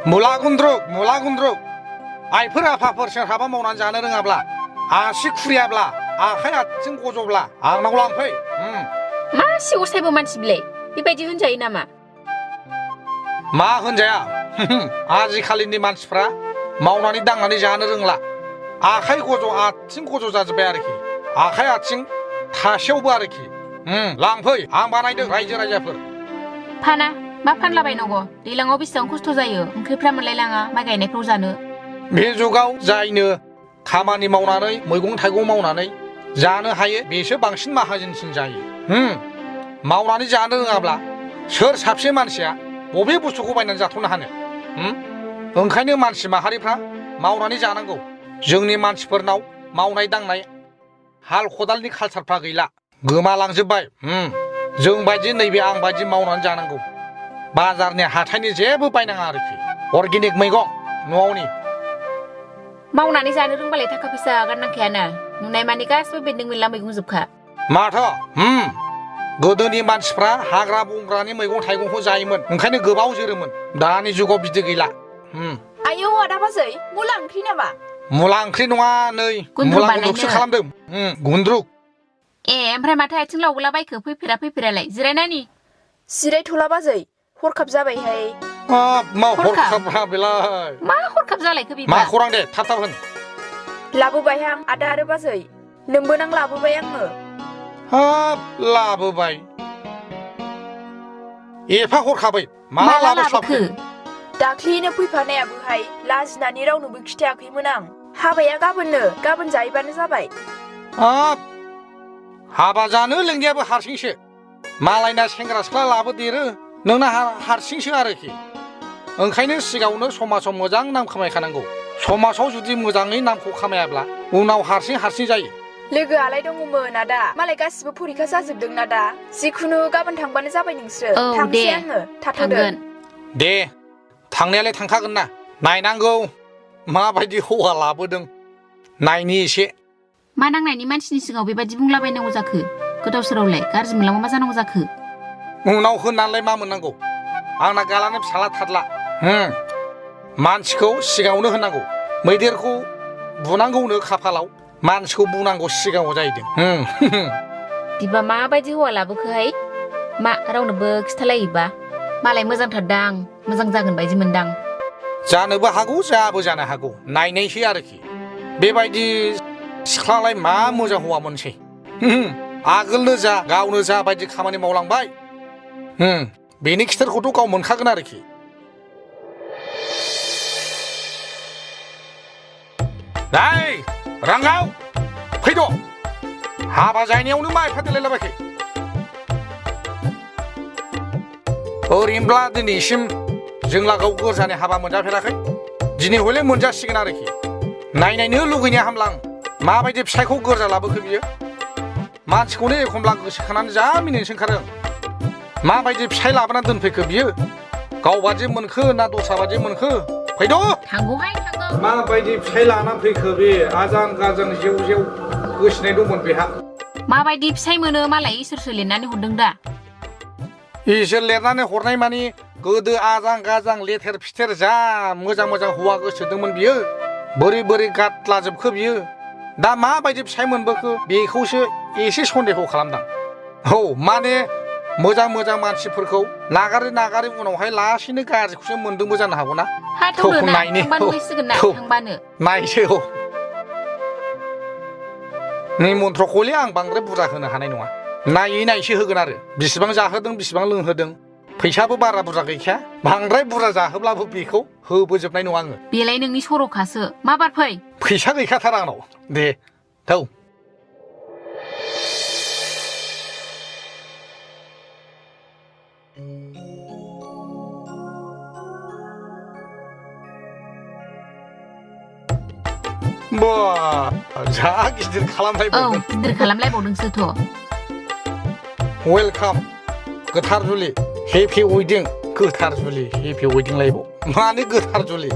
मुला गुन्द्रुक आइफोर आफाफोर सोरहाबा मावनानै जानो रोङाब्ला आसि खुरियाब्ला आखाइ आथिं गजब्ला आंनाव लांफै मा सिगाव साइबो मानसि बिलाय बेबायदि होनजायो नामा मा होनजाया आजिखालिनि मानसिफ्रा मावनानै दांनानै जानो रोंला आखाइ गज' आथिं गज' जाजोब्बाय आरोखि आखाइ आथिं थासेयावबो आरोखि लांफै आं बानायदों रायजो राजाफोर फाना मा फानलाबायनांगौ दैलाङाव बेसेबां खस्थ' जायो ओंख्रिफ्रा मोनलायलाङा माइ गायनायफ्राव जानो बे जुगाव जायनो खामानि मावनानै मैगं थाइगं मावनानै जानो हायो बेसो बांसिन माहाजोनसिन जायो मावनानै जानो रोङाब्ला सोर साबसे मानसिया बबे बुस्थुखौ बायनानै जाथ'नो हानो ओंखायनो मानसि माहारिफ्रा मावनानै जानांगौ जोंनि मानसिफोरनाव मावनाय दांनाय हाल खदालनि कालसारफ्रा गैला गोमालांजोब्बाय जों बायदि नैबे आं बायदि मावनानै जानांगौ बाजारनि हाथायनि जेबो बायनाङा आरोखि अर्गेनिक मैगं न'आवनि मावनानै जानो रोंबालाय थाखा फैसा गारनांखायाना नुनाय मानि गासिबो बेन्दों बेनला मैगं जोबखा माथो गोदोनि मानसिफ्रा हाग्रा बंग्रानि मैगं थाइगंखौ जायोमोन ओंखायनो गोबाव जोरोमोन दानि जुगाव बिदि गैला आयौ आदा बाजै मुला ओंख्रि नामा मुला ओंख्रि नङा नै मुला गुन्द्रुकसो खालामदों गुन्द्रुक ए ओमफ्राय माथो आथिं लावबोला बायखो फैफेरालाय जिरायनानि जिरायथ'ला बाजै हरखाब जाबायहाय मा हरखाब बेलाय मा हरखाब जालायखो बिबा मा खौरां दे थाब होन लाबोबाय आं आदा आरो बाजै नोंबो लाबोबाय आङो हाब लाबोबाय एफा हरखाबै मा लाबोखो दाख्लिनो फैफानायाबोहाय लाजिनानै रावनोबो खिथायाखैमोन आं हाबाया गाबोन जाहैबानो जाबाय हाबा जानो लिंनायाबो हारसिंसो मालायना सेंग्रा सिख्ला लाबोदेरो नोंना हारसिंसो आरोखि ओंखायनो सिगाङावनो समाजाव मोजां नाम खामायखानांगौ समाजाव जुदि मोजाङै नामखौ खामायाब्ला उनाव हारसिं जायो लोगोआलाय दङमोन आदा मालाय गासिबो फरिखा जाजोबदोंना दा जिखुनु गाबोन थांबानो जाबाय नोंसोरो थांसै आङो थांगोन दे थांनायालाय थांखागोन ना नायनांगौ माबायदि हौवा लाबोदों नायनि एसे मा नांनायनि मानसिनि सिगाङाव बेबायदि बुंलाबायनांगौ जाखो गोदाव सोरावलाय गाज्रि मोनलांबा मा जानांगौ जाखो उनाव होननानैलाय मा मोननांगौ आंना गालानो फिसाला थारला मानसिखौ सिगाङावनो होनांगौ मैदेरखौ बुनांगौनो खाफालाव मानसिखौ बुंनांगौ सिगाङाव जाहैदों बिबा माबायदि हौवा लाबोखोहाय मा रावनोबो खिथालायोबा मालाय मोजांथारदां मोजां जागोन बायदि मोनदां जानोबो हागौ जाबो जानो हागौ नायनायसै आरोखि बेबायदि सिख्लालाय मा मोजां हौवा मोनसै आगोलनो जा गावनो जा बायदि खामानि मावलांबाय बेनि खिथेरखौथ' गाव मोनखागोन आरोखि रांगाव फैद' हाबा जायनायावनो मा एफा देलायलाबायखै ओरैनोब्ला दिनैसिम जों लागोआव गोरजानि हाबा मोनजाफेराखै दिनै हले मोनजासिगोन आरोखि नायनायनो लुगैनाया हामलां माबायदि फिसायखौ गोरजा लाबोखो बियो मानसिखौनो एखमब्ला गोसोखानानै जा मिनिनोसो ओंखारो माबायदि फिसाय लाबोनानै दोनफैखो बियो गावबादि मोनखो ना दस्रा बादि मोनखो फैद' थांगौहाय माबायदि फिसाय लानानै फैखो बे आजां गाजां जेव गोसोनाय दंमोन बेहा माबायदि फिसाय मोनो मालाय इसोरसो लिरनानै हरदों दा इसोर लिरनानै हरनाय मानि गोदो आजां गाजां लेथेर फिथेर जा मोजां हौवा गोसोदोंमोन बियो बोरै गादलाजोबखो बियो दा माबायदि फिसाय मोनबोखो बेखौसो एसे सन्देह खालामदां माने मोजां मानसिफोरखौ नागारै उनावहाय लासैनो गाज्रिखौसो मोनदोंबो जानो हागौ ना नायसै निमन्त्रखौले आं बांद्राय बुरजा होनो हानाय नङा नायसो होगोन आरो बिसिबां जाहोदों बिसिबां लोंहोदों फैसाबो बारा बुरजा गैखाया बांद्राय बुरजा जाहोब्लाबो बेखौ होबोजोबनाय नङा आङो बेलाय नोंनि सर'खासो मा बार फैसा गैखाथारा आंनाव दे थौ जा गिदिर खालामलायबावदोंसोथ' वेलकाम गोथार जुलि हेपि वेडिं गोथार जुलि हेपि वेडिं लायबाव माने गोथार जुलि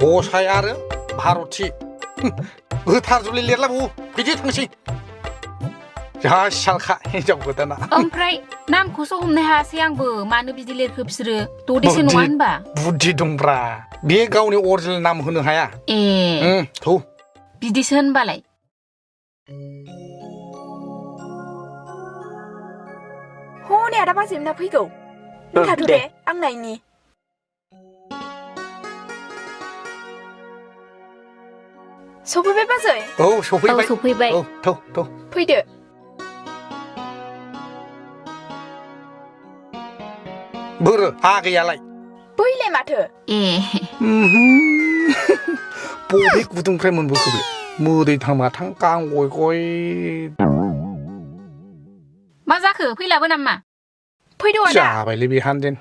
गसाय आरो भारती गोथार जुलि लिरलाबावो बिदि थांसै जा सालखा हिनजाव गोदाना ओमफ्राय नामखौसो हमनो हायासै आंबो मानो बिदि लिरखो बिसोरो ददेसो नङा होनबा बुद्धि दंब्रा बे गावनि अरिजिनेल नाम होनो हाया थौ बिदिसो होनबालाय हनै आदा बाजैमोना फैगौ थाथ' दे आं नायनि सफैबाय बाजै औ सफैबाय सफैबाय औ थौ थौ फैदो बोरो आगैयालाय बैलाय माथो बबे गुदुंनिफ्राय मोनबोखो बे मोदै थांबाथां गां गय गय मा जाखो फैलाबो नामा फैदो आदा जाबायलै बे हानदेन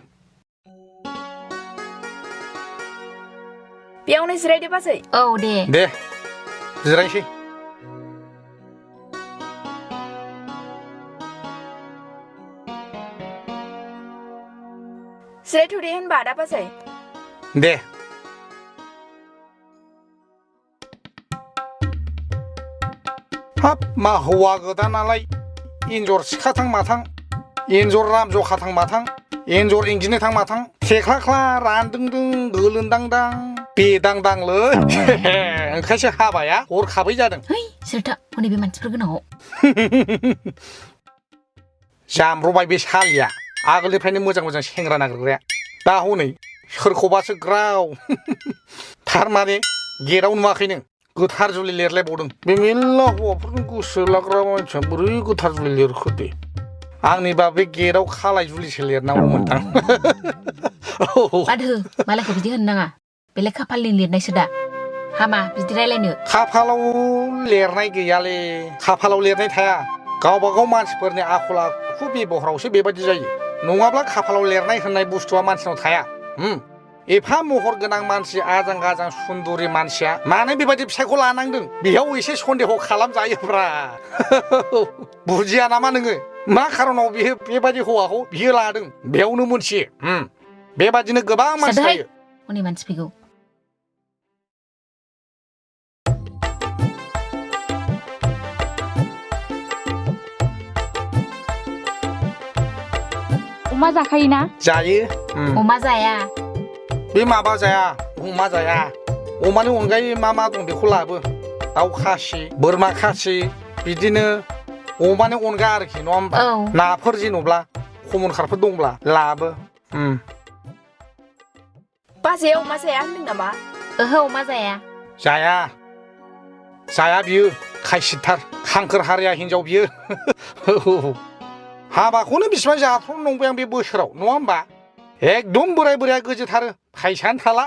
बेयावनो जिरायदो बाजै औ दे जिरायसै जिरायथ' दे होनबा आदा बाजै दे हाब मा हौवा गोदानालाय एन्जर सिखाथां माथां एन्जर राम जखाथां माथां एन्जर इंगिनो थां माथां थेख्लाख्ला रानदोंदों गोलोन्दांदां बेदांदांलै ओंखायसो हाबाया हरखाबै जादों सोरथा हनै बे मानसिफोर गोनाङाव जामब्रबाय बे सालिया आगोलनिफ्रायनो मोजां मोजां सेंग्रा नागिरग्राया दा हनै सोरखौबासो ग्राव थारमाने गेटआव नुवाखैनो गोथार जुलि लिरलायबावदों बे मेल्ला हौवाफोरनि गोसो लाग्रा मानसिया बोरै गोथार जुलि लिरखो दे आंनिबा बे गेटआव खालाय जुलिसो लिरनांगौमोनदां बादहो मालायखौ बिदि होननो नाङा बेलाय खाफालनि लिरनायसो दा हामा बिदि रायलायनो खाफालाव लिरनाय गैयालै खाफालाव लिरनाय थाया गावबा गाव मानसिफोरनि आखल आखु बेबहारावसो बेबायदि जायो नङाब्ला खाफालाव लिरनाय होननाय बुस्थुआ मानसिनाव थाया एफा महर गोनां मानसि आजां गाजां सुन्दुरि मानसिया मानो बेबायदि फिसायखौ लानांदों बेयाव एसे सन्देह खालामजायोब्रा बुजिया नामा नोङो मा खारनाव बियो बेबायदि हौवाखौ बियो लादों बेयावनो मोनथियो बेबादिनो गोबां मानसि थायो हनै मानसि फैगौ अमा जाखायोना जायो अमा जाया बे माबा जाया अमा जाया अमानि अनगायै मा मा दं बेखौ लाबो दाउ खासि बोरमा खासि बिदिनो अमानि अनगा आरोखि नङा होमबा नाफोर जेन'ब्ला खमन खारफोर दंब्ला लाबो बाजैया अमा जाया होनदों नामा ओहो अमा जाया जाया बियो खायसिथार खांखोर हारिया हिनजाव बियो हाबाखौनो बिसिबां जाथ्र' नंबाय आं बे बोसोराव नङा होमबा एकदम बोराय बोराया गोजोथारो फैसानो थाला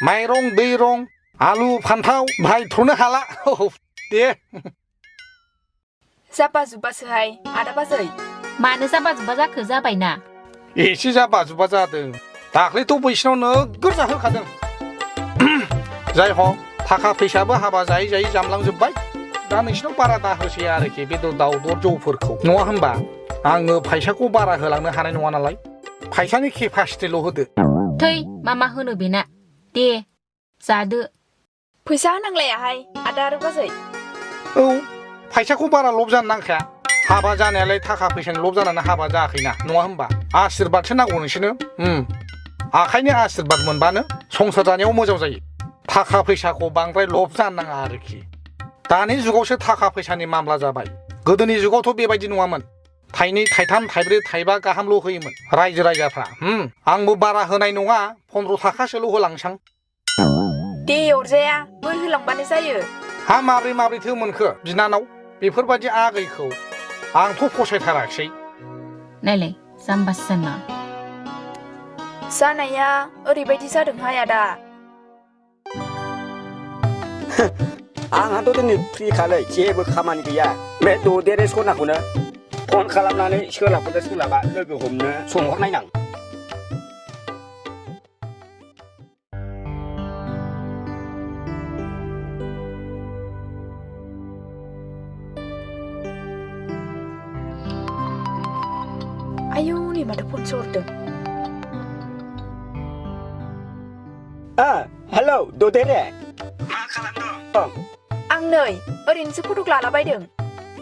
माइरं दैरं आलु फान्थाव बायथ्र'नो हाला दे जाबा जुब्बासोहाय आदा बाजै मानो जाबा जुब्बा जाखो जाबायना एसे जाबा जुब्बा जादों दाख्लैथ' बैसिनाव नोगोर जाहोखादों जाय हक थाखा फैसाबो हाबा जायै जायै जामलांजोब्बाय दा नोंसिनाव बारा दाहोसै आरोखि बेदर दाउदर जौफोरखौ नङा होमबा आङो फैसाखौ बारा होलांनो हानाय नङा नालाय फैसानि केपासिटिल' होदो थै मा होनो बेना दे जादो फैसा होनांलायाहाय आदा आरो बाजै औ फैसाखौ बारा लब जानो नांखाया हाबा जानायालाय थाखा फैसानि लब जानानै हाबा जायाखैना नङा होमबा आशिर्बादसो नांगौ नोंसोरनो आखायनि आशिर्बाद मोनबानो संसार जानायाव मोजां जायो थाखा फैसाखौ बांद्राय लब जानो नाङा आरोखि दानि जुगावसो थाखा फैसानि मामला जाबाय गोदोनि जुगावथ' बेबायदि नङामोन थाइनै थाइथाम थाइब्रै थाइबा गाहामल' होयोमोन रायजो राजाफ्रा आंबो बारा होनाय नङा 15 थाखासोल' होलांसां दे अरजाया बोर होलांबानो जायो हा माब्रैथो मोनखो बिनानाव बेफोरबायदि आगैखौ आंथ' फसायथाराखिसै नायलाय जाम्बासो जाना जानाया ओरैबायदि जादोंहाय आदा आंहाथ' दिनै फ्रिखालै जेबो खामानि गैया बे ददेरे सनाखौनो फन खालामनानै सोलाबखौनो सोलाबा लोगो हमनो सोंहरनायनां आयौ नै माथो फनसो हरदों हेलौ ददेरे मा खालामदों आं नै ओरैनोसो फटक लालाबायदों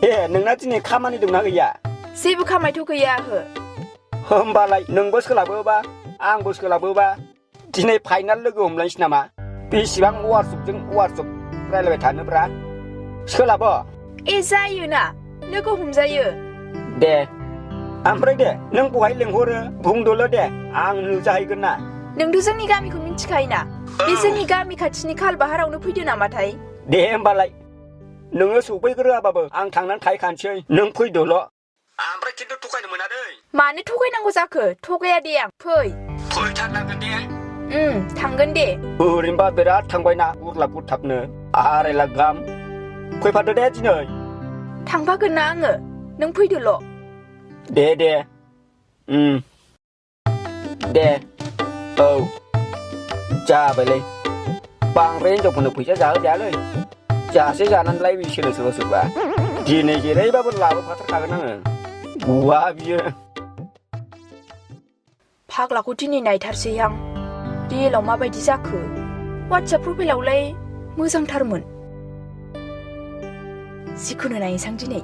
ए नोंना दिनै खामानि दंना गैया जेबो खामायथ' गैया ओहो होमबालाय नोंबो सोलाबोबा आंबो सोलाबोबा दिनै फाइनाल लोगो हमलायनोसै नामा बेसेबां वार्कशपजों वार्कशप रायलायबाय थानोब्रा सोलाबो ए जायो ना लोगो हमजायो दे ओमफ्राय दे नों बहाय लिंहरो बुंदोल' दे आं नुजाहैगोन ना नोंथ' जोंनि गामिखौ मिन्थिखायोना बे जोंनि गामि खाथिनि खालबाहारावनो फैदो नामाथाय दे होमबालाय नोङो सौफैग्रोआबाबो आं थांनानै थाहैखानोसै नों फैदोल' ओमफ्राय खिन्थु थगायनो मोना दै मानो थगायनांगौ जाखो थगाया दे आं फैथारनांगोन दे थांगोन दे ओरैनोबा बिराद थांबायना गुरलाब गुरथाबनो 2.5 लाख गाहाम फैफादो दे दिनै थांफागोन ना आङो नों फैदोल' दे दे दे औ जाबायलै बांद्राय हिनजावफोरनो फैसा जाहोजायालै जासे जानानैलाय बिसोरो सोरबा सोरबा दिनै जेरैबाबो लाबोफाथारखागोन आङो बुवा बियो फाग्लाखौ दिनै नायथारसै आं रियेलाव माबायदि जाखो वाट्सएप प्रफाइलावलाय मोजांथारमोन जिखुनु नायनोसां दिनै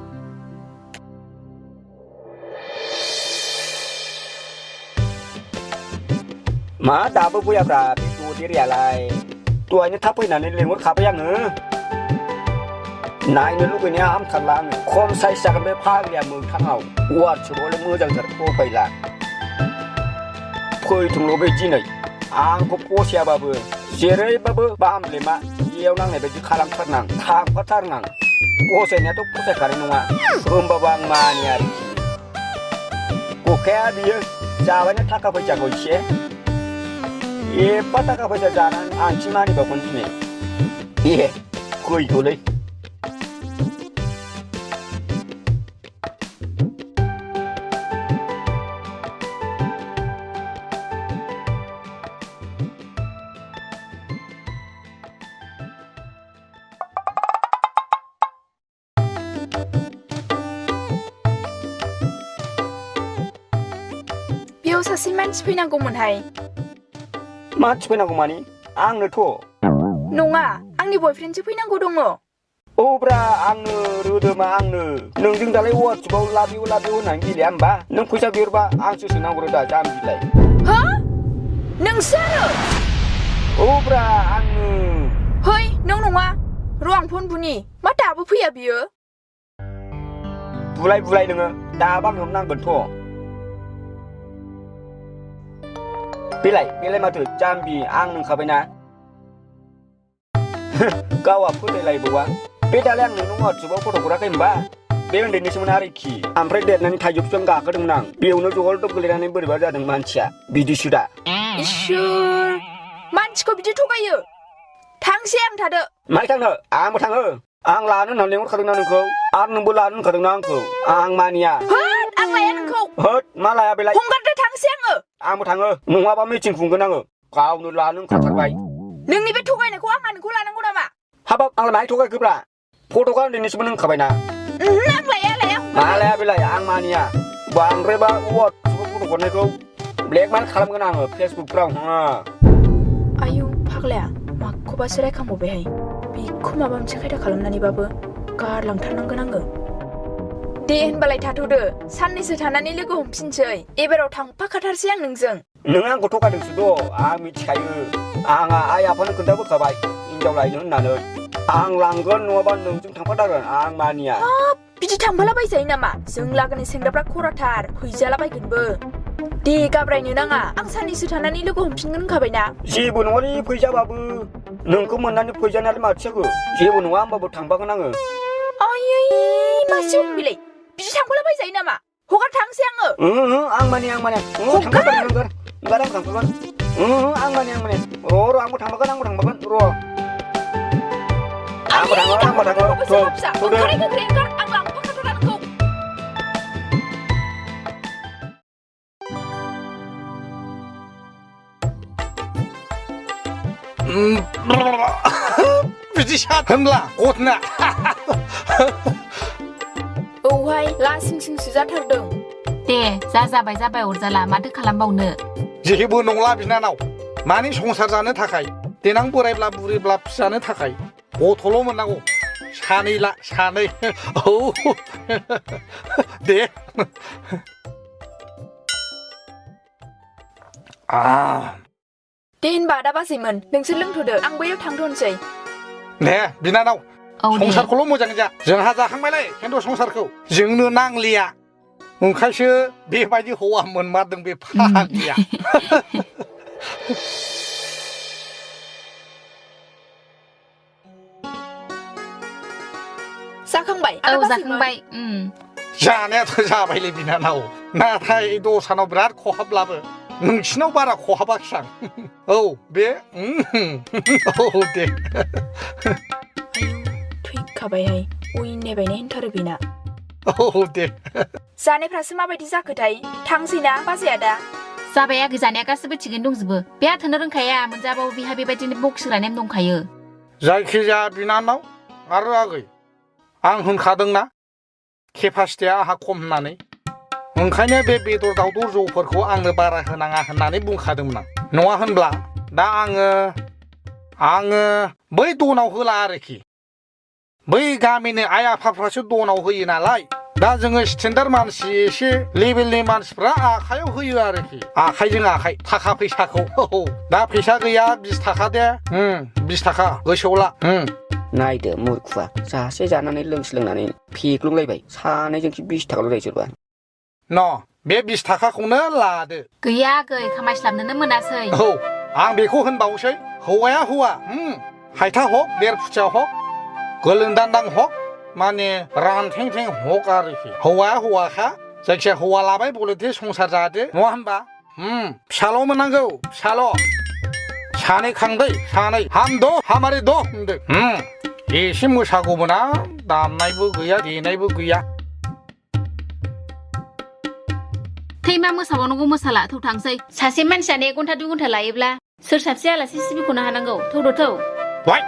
मा दाबो फैयाब्रा बे ददेरियालाय दहायनो थाब फैनानै लेंहरखाबाय आङो नायनो लुगैनाया हामथारला आङो खम साइज जागोन बे फाग्लिया मोखाङाव वाट्सएपआवलाय मोजांथार प्रफाइला फैथोंल' बे दिनै आंखौ फसायाबाबो जेरैबाबो बामब्लेमा जेयाव नांनाय बायदि खालामथारनां थांफाथारनां फसायनायाथ' फसायखानाय नङा होमबाबो आं मानिया आरोखि गखाया बियो जाबायनो थाखा फैसाखौ एसे एफा थाखा फैसा जानानै आंथि मानिबावगोन दिनै फैथ'लै बेयाव सासे मानसि फैनांगौमोनहाय मानसि फैनांगौ मानि आंनोथ' नङा आंनि बयफ्रेन्डसो फैनांगौ दङ औब्रा आंनो रोदोमा आंनो नोंजों दालाय वाट्सएपआव लाबिउ होननानै गेलेया होमबा नों फैसा बिहरबा आंसो सोनांगौ दा जाम्बिलाय हो नोंसो आरो औब्रा आंनो है नों नङा र' आं फन बुनि मा दाबो फैया बियो बुलाय नोङो दाबा हमनांगोनथ' बेलाय माथो जाम्बि आं नोंखाबायना गावआ फोथायलायबावा बे दालाय आं नोंनो वाट्सएपआव फट' हराखै होमबा बे उन्दैनिसोमोन आरोखि ओमफ्राय देरनानै थाइजौ बिफां गाखोदोंमोन आं बेयावनो जगलदब गोलैनानै बोरैबा जादों मानसिया बिदिसो दा इसोर मानसिखौ बिदि थगायो थांसै आं थादो माइ थांनो आंबो थाङो आं लानो होननानै लेंहरखादोंना नोंखौ आरो नोंबो लानो होनखादोंना आंखौ आं मानिया होद आं लाया नोंखौ होद मा लाया बेलाय हंगारदो थांसै आङो आंबो थाङो नङाबा मिटिं खुंगोन आङो गावनो लानो ओंखारथारबाय नोंनि बे थगायनायखौ आं नोंखौ लानांगौ नामा हाबाब आंलाय माहाय थगायखोब्रा फट'खा उन्दैनिसोमोन होनखाबायना आं लाया मा लाया बेलाय आं मानिया बांद्रायबा वाट्सएपआव फट' हरनायखौ ब्लेकमेल खालामगोन आङो फेसबुकफ्राव आयौ फाग्लाया माखौबासो रायखांबावबायहाय बेखौ माबा मोनसे खायदा खालामनानैबाबो गारलांथारनांगोन आङो दे होनबालाय थाथ'दो साननैसो थानानै लोगो हमफिनसै एबाराव थांफाखाथारसै आं नोंजों नों आंखौ थगायदोंसोद' आं मिथिखायो आंहा आइ आफानो खोन्थाबोखाबाय हिनजाव लायनो होननानै आं लांगोन नङाबा नोंजों थांफाथारगोन आं मानिया बिदि थांफाला बायजायो नामा जों लागोनि सेंग्राफ्रा खराथार फैजाला बायगोनबो दे गाब्रायनो नाङा आं साननैसो थानानै लोगो हमफिनगोन होनखाबायना जेबो नङालै फैजाबाबो नोंखौ मोननानै फैजानायालाय माथो जाखो जेबो नङा होमबाबो थांफागोन आङो आयै मासे बिलाय बिदि थांफाला बायजायो नामा हगार थांसै आङो आं मानिया थांफागोन आं थांफागोन आं मानिया र' आंबो थांफागोन र' आंबो थाङो आं लांफाखाथारा नोंखौ बिदि होनब्ला गथना औहाय लासिंसिंसो जाथारदों दे जाबाय अरजाला माथो खालामबावनो जेबो नंला बिनानाव मानि संसार जानो थाखाय देनां बोरायब्ला बुरैब्ला फिसानो थाखाय गथ'ल' मोननांगौ सानै ला सानै औ दे दे होनबा आदा बाजैमोन नोंसोर लोंथ'दो आं बैयाव थांथ'नोसै दे बिनानाव औ दे संसारखौल' मोजां जा जोंहा जाखांबायलै खिन्थु संसारखौ जोंनो नांलिया ओंखायसो बेबायदि हौवा मोनमारदों बे फाग्लिया जाखांबाय औ आदा बाजैमोन जाखांबाय जानायाथ' जाबायलै बिनानाव नाथाय दस्रानाव बिराद खहाब्लाबो नोंसिनाव बारा खहाबाखै आं औ बे औ दे आयौ थैखाबायहाय उइने बायनाय होनथारो बेना औ दे जानायफ्रासो माबायदि जाखोथाय थांसैना बाजैया दा जाबाय आगै जानाया गासैबो थिगैनो दंजोबो बे आथोनो रोंखाया मोनजाबाबो बिहा बेबायदिनो बक्सिग्रा नेम दंखायो जायखिजाया बिनानाव आरो आगै आं होनखादोंना केपासिटिया आंहा खम होननानै ओंखायनो बे बेदर दावदर जौफोरखौ आंनो बारा होनाङा होननानै बुंखादोंमोन आं नङा होनब्ला दा आङो बै दनाव होला आरोखि बै गामिनि आइ आफाफ्रासो दनाव होयो नालाय दा जोङो स्टेन्डार्ड मानसि एसे लेभेलनि मानसिफ्रा आखायाव होयो आरोखि आखाइजों आखाइ थाखा फैसाखौ दा फैसा गैया 20 थाखा दे 20 थाखा गोसोआव ला नायदो मुरखुवा जासे जानानै लोंस्लोंनानै फेग्लुंलायबाय सानैजोंसो 20 थाखाल' जायो सोरबा न बे 20 थाखाखौनो लादो गैया आगै खामायस्लाबनोनो मोनासै औ आं बेखौ होनबावसै हौवाया हौवा हायथा हक 1.5 फुथिया हक गोलोन्दान्दां हक माने रानथेंथें हक आरोखि हौवाया हौवाखा जायखिया हौवा लाबाय बलथे संसार जादो नङा होनबा फिसाल' मोननांगौ फिसाल' सानै खांदै सानै हामद' हामारि द' होनदो एसे मोसागौमोन आं दामनायबो गैया देनायबो गैया थैमा मोसाबावनांगौ मोसाला थौ थांसै सासे मानसियानो 1 घन्टा 2 घन्टा लायोब्ला सोर साबसे आलासि सिबिख'नो हानांगौ थौद' थौ वाइ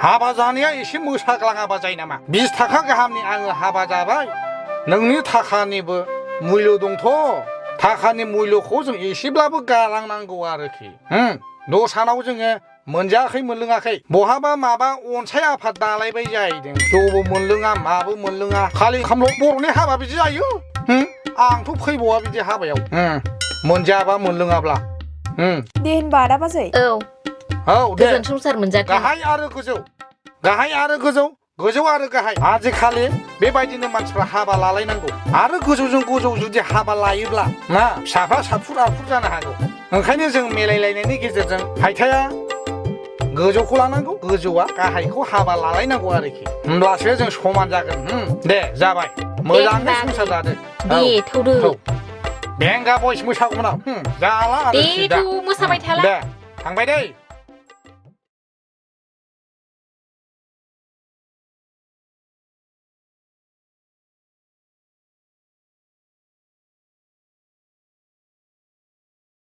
हाबा जानाया एसे मोसाग्लाङाबा जायो नामा 20 थाखा गाहामनि आङो हाबा जाबाय नोंनि थाखानिबो मुल्य दंथ' थाखानि मुल्यखौ जों एसेब्लाबो गालांनांगौ आरोखि दस्रानाव जोङो मोनजायाखै मोनलोङाखै बहाबा माबा अनसाय आफाद दालायबाय जाहैदों जौबो मोनलोङा माबो मोनलोङा खालि ओंखामल' बर'नि हाबा बिदि जायो आंथ' फैबावा बिदि हाबायाव मोनजायाबा मोनलोङाब्ला दे होनबा आदा बाजै औ दे गोजोन संसार मोनजाथों गाहाय आरो गोजौ गाहाय आरो गोजौ गोजौ आरो गाहाय आजिखालि बेबायदिनो मानसिफ्रा हाबा लालायनांगौ आरो गोजौजों गोजौ जुदि हाबा लायोब्ला ना फिसाफ्रा साफुर आफुर जानो हागौ ओंखायनो जों मिलायलायनायनि गेजेरजों हायथाया गोजौखौ लानांगौ गोजौआ गाहायखौ हाबा लालायनांगौ आरोखि होमब्लासो जों समान जागोन दे जाबाय मोजाङै संसार जादो दे थौदो बेंगा बयस मोसागौमोन जाला दे आरोखि थौ मोसाबाय थाला दे थांबाय दै